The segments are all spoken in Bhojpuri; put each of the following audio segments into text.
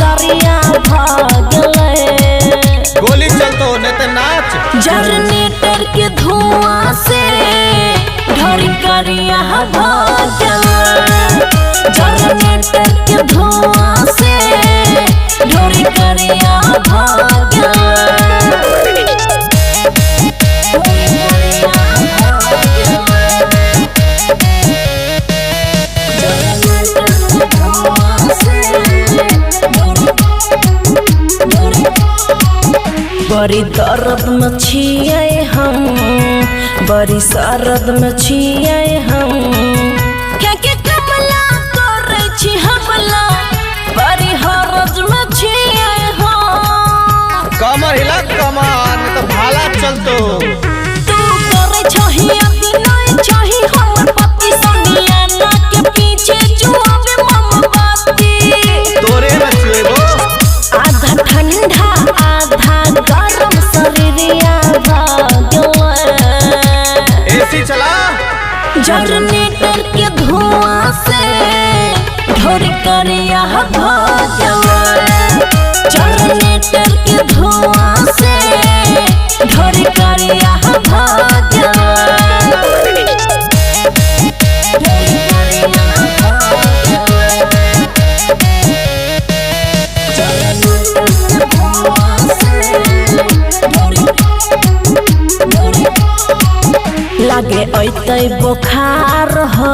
दरिया भागले। गोली चलतो ने ते नाच। जनरेटर के धुआं से ढोरी करिया भागले। जनरेटर के धुआं से ढोरी करिया भागले। बड़ी दर्द में छिए हम, बड़ी सरद में छिए हम। क्या के कमला करे छी हमला, बड़ी हरज में छिए हम। कमर हिला कमान तो भाला चलतो। तू करे छही अभी नहीं छही हमर पति संगिया ना के पीछे जुआवे मोमबत्ती। तोरे में छुएबो आधा ठंडा आधा गरम शरीरिया भागले। एसी चला। जनरेटर के धुआं से ढोरी करिया भागले। जनरेटर के धुआं से ढोरी करिया भागले। लागे ऐतै बुखार हो,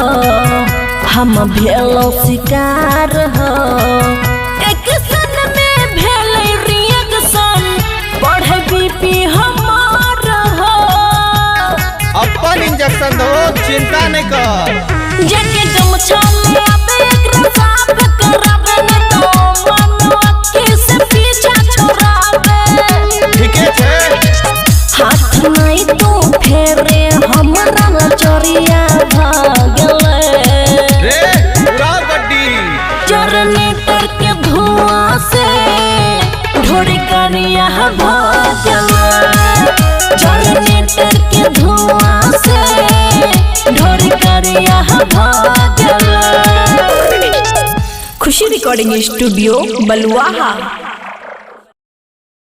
हम भेलो शिकार हो। एक सन में भेलै रिएक्शन, बढ़े बीपी हमार हो। अपन इंजेक्शन दो, चिंता नहीं कर। जेके गमछा ले आबे एकरा साफ कराबे न तो मनवा के से पीछा छोड़ाबे। ठीके छे। हाथ नहीं तो फेरे हमरा नजरिया भागले। रे पूरा गड्डी। जनरेटर के धुआं से ढोरी करिया भागले। जनरेटर के धुआं से ढोरी करिया भागले। खुशी रिकॉर्डिंग स्टूडियो बलुआहा।